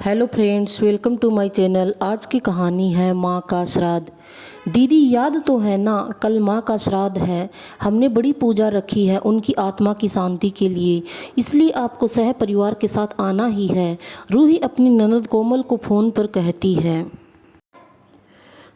Hello friends, welcome to my channel. आज की कहानी है माँ का श्राद्ध। दीदी याद तो है ना, कल माँ का श्राद्ध है। हमने बड़ी पूजा रखी है उनकी आत्मा की शांति के लिए, इसलिए आपको सह परिवार के साथ आना ही है। रूही अपनी ननद कोमल को फ़ोन पर कहती है।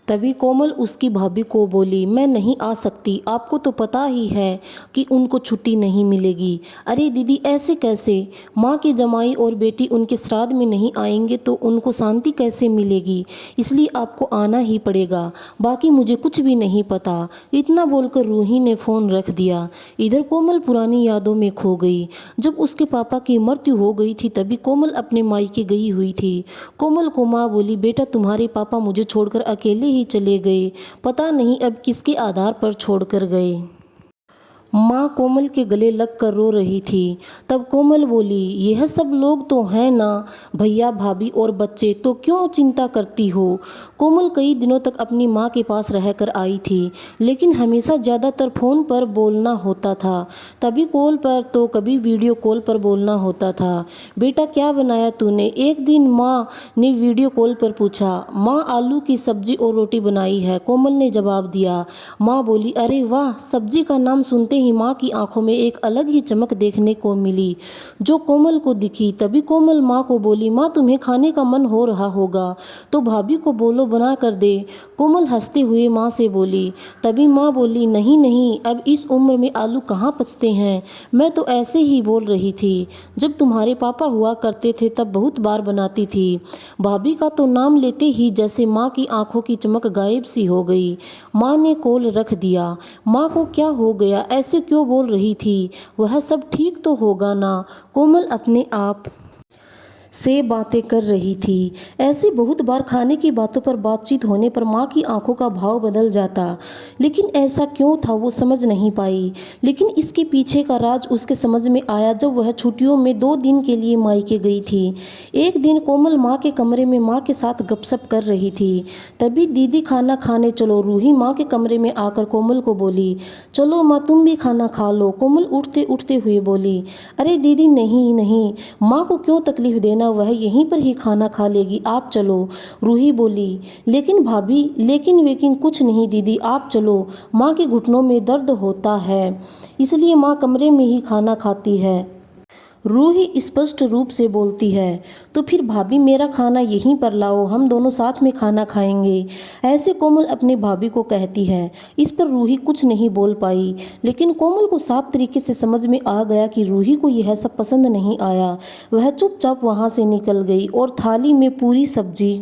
तभी कोमल उसकी भाभी को बोली, मैं नहीं आ सकती, आपको तो पता ही है कि उनको छुट्टी नहीं मिलेगी। अरे दीदी ऐसे कैसे, माँ के जमाई और बेटी उनके श्राद्ध में नहीं आएंगे तो उनको शांति कैसे मिलेगी, इसलिए आपको आना ही पड़ेगा, बाकी मुझे कुछ भी नहीं पता। इतना बोलकर रूही ने फ़ोन रख दिया। इधर कोमल पुरानी यादों में खो गई। जब उसके पापा की मृत्यु हो गई थी तभी कोमल अपने मायके गई हुई थी। कोमल को माँ बोली, बेटा तुम्हारे पापा मुझे छोड़कर अकेले ही चले गए, पता नहीं अब किसके आधार पर छोड़कर गए। माँ कोमल के गले लग कर रो रही थी। तब कोमल बोली, यह सब लोग तो हैं ना, भैया भाभी और बच्चे, तो क्यों चिंता करती हो। कोमल कई दिनों तक अपनी माँ के पास रहकर आई थी, लेकिन हमेशा ज़्यादातर फ़ोन पर बोलना होता था, कभी कॉल पर तो कभी वीडियो कॉल पर बोलना होता था। बेटा क्या बनाया तूने, एक दिन माँ ने वीडियो कॉल पर पूछा। माँ आलू की सब्जी और रोटी बनाई है, कोमल ने जवाब दिया। माँ बोली, अरे वाह। सब्जी का नाम सुनते ही माँ की आंखों में एक अलग ही चमक देखने को मिली, जो कोमल को दिखी। तभी कोमल माँ को बोली, माँ तुम्हें खाने का मन हो रहा होगा तो भाभी को बोलो बना कर दे। कोमल हंसते हुए माँ से बोली। तभी माँ बोली, नहीं नहीं, अब इस उम्र में आलू कहाँ पचते हैं, मैं तो ऐसे ही बोल रही थी। जब तुम्हारे पापा हुआ करते थे तब बहुत बार बनाती थी। भाभी का तो नाम लेते ही जैसे माँ की आंखों की चमक गायब सी हो गई। माँ ने कॉल रख दिया। माँ को क्या हो गया, ऐसे क्यों बोल रही थी, वह सब ठीक तो होगा ना। कोमल अपने आप से बातें कर रही थी। ऐसी बहुत बार खाने की बातों पर बातचीत होने पर माँ की आंखों का भाव बदल जाता, लेकिन ऐसा क्यों था वो समझ नहीं पाई। लेकिन इसके पीछे का राज उसके समझ में आया जब वह छुट्टियों में 2 दिन के लिए मायके गई थी। एक दिन कोमल माँ के कमरे में माँ के साथ गपशप कर रही थी। तभी दीदी खाना खाने चलो, रूही माँ के कमरे में आकर कोमल को बोली, चलो माँ तुम भी खाना खा लो। कोमल उठते उठते हुए बोली, अरे दीदी नहीं नहीं, माँ को क्यों तकलीफ देना, वह यहीं पर ही खाना खा लेगी, आप चलो। रूही बोली, लेकिन भाभी, लेकिन कुछ नहीं दीदी, आप चलो। माँ के घुटनों में दर्द होता है, इसलिए माँ कमरे में ही खाना खाती है, रूही स्पष्ट रूप से बोलती है। तो फिर भाभी मेरा खाना यहीं पर लाओ, हम दोनों साथ में खाना खाएंगे, ऐसे कोमल अपनी भाभी को कहती है। इस पर रूही कुछ नहीं बोल पाई, लेकिन कोमल को साफ तरीके से समझ में आ गया कि रूही को यह सब पसंद नहीं आया। वह चुपचाप वहाँ से निकल गई और थाली में पूरी सब्जी,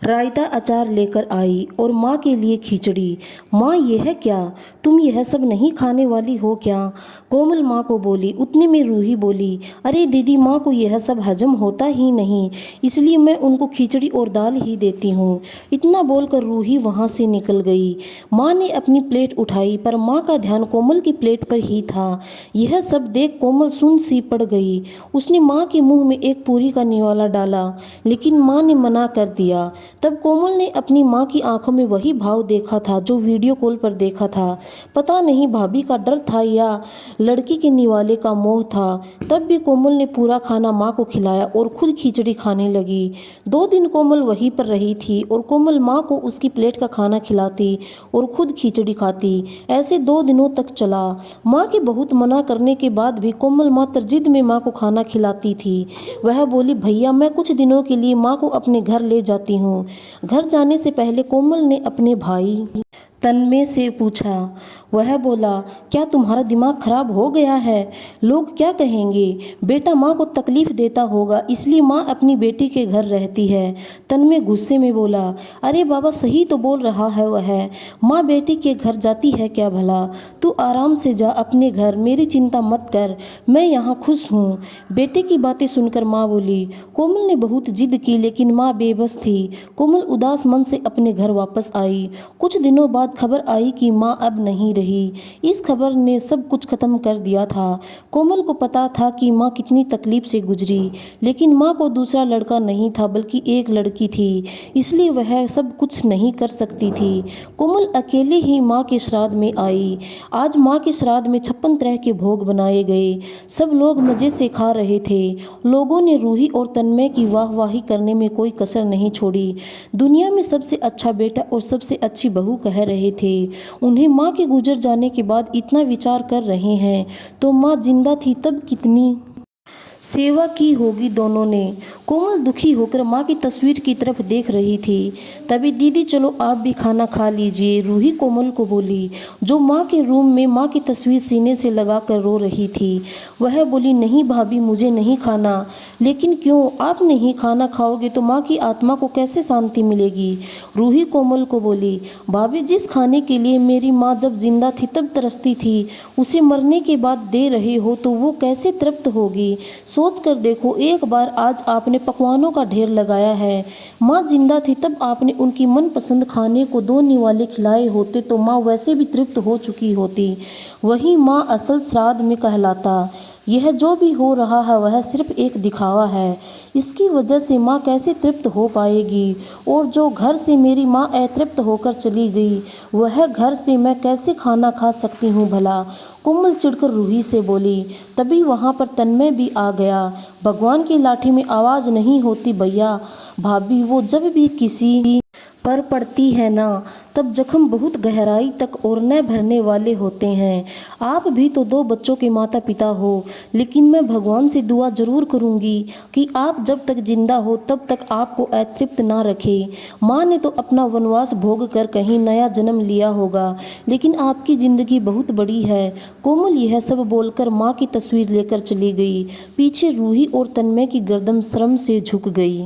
रायता, अचार लेकर आई और माँ के लिए खिचड़ी। माँ यह क्या, तुम यह सब नहीं खाने वाली हो क्या, कोमल माँ को बोली। उतने में रूही बोली, अरे दीदी माँ को यह सब हजम होता ही नहीं, इसलिए मैं उनको खिचड़ी और दाल ही देती हूँ। इतना बोलकर रूही वहाँ से निकल गई। माँ ने अपनी प्लेट उठाई पर माँ का ध्यान कोमल की प्लेट पर ही था। यह सब देख कोमल सुन सी पड़ गई। उसने माँ के मुँह में एक पूरी का निवाला डाला, लेकिन माँ ने मना कर दिया। तब कोमल ने अपनी माँ की आंखों में वही भाव देखा था जो वीडियो कॉल पर देखा था। पता नहीं भाभी का डर था या लड़की के निवाले का मोह था। तब भी कोमल ने पूरा खाना माँ को खिलाया और खुद खिचड़ी खाने लगी। 2 दिन कोमल वहीं पर रही थी और कोमल माँ को उसकी प्लेट का खाना खिलाती और खुद खिचड़ी खाती। ऐसे 2 दिनों तक चला। माँ के बहुत मना करने के बाद भी कोमल माँ तरजिद में माँ को खाना खिलाती थी। वह बोली, भैया मैं कुछ दिनों के लिए माँ को अपने घर ले जाती हूँ। घर जाने से पहले कोमल ने अपने भाई तन्मय से पूछा। वह बोला, क्या तुम्हारा दिमाग खराब हो गया है, लोग क्या कहेंगे। बेटा माँ को तकलीफ देता होगा, इसलिए माँ अपनी बेटी के घर रहती है। तन्मय गुस्से में बोला, अरे बाबा सही तो बोल रहा है वह, माँ बेटी के घर जाती है क्या भला। तू आराम से जा अपने घर, मेरी चिंता मत कर, मैं यहाँ खुश हूँ। बेटे की बातें सुनकर माँ बोली। कोमल ने बहुत जिद की लेकिन माँ बेबस थी। कोमल उदास मन से अपने घर वापस आई। कुछ दिनों बाद खबर आई कि माँ अब नहीं रही। इस खबर ने सब कुछ खत्म कर दिया था। कोमल को पता था कि माँ कितनी तकलीफ से गुजरी, लेकिन माँ को दूसरा लड़का नहीं था बल्कि एक लड़की थी, इसलिए वह सब कुछ नहीं कर सकती थी। कोमल अकेले ही माँ के श्राद्ध में आई। आज माँ के श्राद्ध में 56 तरह के भोग बनाए गए। सब लोग मज़े से खा रहे थे। लोगों ने रूही और तन्मय की वाहवाही करने में कोई कसर नहीं छोड़ी। दुनिया में सबसे अच्छा बेटा और सबसे अच्छी बहू कह रहे थे। उन्हें माँ के गुजर जाने के बाद इतना विचार कर रहे हैं, तो माँ जिंदा थी तब कितनी सेवा की होगी दोनों ने। कोमल दुखी होकर माँ की तस्वीर की तरफ देख रही थी। तभी दीदी चलो आप भी खाना खा लीजिए, रूही कोमल को बोली, जो माँ के रूम में माँ की तस्वीर सीने से लगा कर रो रही थी। वह बोली, नहीं भाभी मुझे नहीं खाना। लेकिन क्यों? आप नहीं खाना खाओगे तो माँ की आत्मा को कैसे शांति मिलेगी? रूही कोमल को बोली, भाभी जिस खाने के लिए मेरी माँ जब जिंदा थी तब तरसती थी, उसे मरने के बाद दे रहे हो तो वो कैसे तृप्त होगी? सोच कर देखो, एक बार आज आपने पकवानों का ढेर लगाया है। माँ जिंदा थी तब आपने उनकी मनपसंद खाने को 2 निवाले खिलाए होते तो माँ वैसे भी तृप्त हो चुकी होती। वही माँ असल श्राद्ध में कहलाता। यह जो भी हो रहा है वह सिर्फ एक दिखावा है। इसकी वजह से माँ कैसे तृप्त हो पाएगी? और जो घर से मेरी माँ अतृप्त होकर चली गई, वह घर से मैं कैसे खाना खा सकती हूँ भला? कोमल चिढ़कर रूही से बोली। तभी वहाँ पर तन्मय भी आ गया। भगवान की लाठी में आवाज़ नहीं होती भैया। भाभी वो जब भी किसी पर पड़ती है ना, तब जख्म बहुत गहराई तक और न भरने वाले होते हैं। आप भी तो 2 बच्चों के माता पिता हो, लेकिन मैं भगवान से दुआ जरूर करूंगी कि आप जब तक जिंदा हो तब तक आपको अतृप्त ना रखे। माँ ने तो अपना वनवास भोग कर कहीं नया जन्म लिया होगा, लेकिन आपकी ज़िंदगी बहुत बड़ी है। कोमल यह सब बोलकर माँ की तस्वीर लेकर चली गई। पीछे रूही और तन्मय की गर्दन शर्म से झुक गई।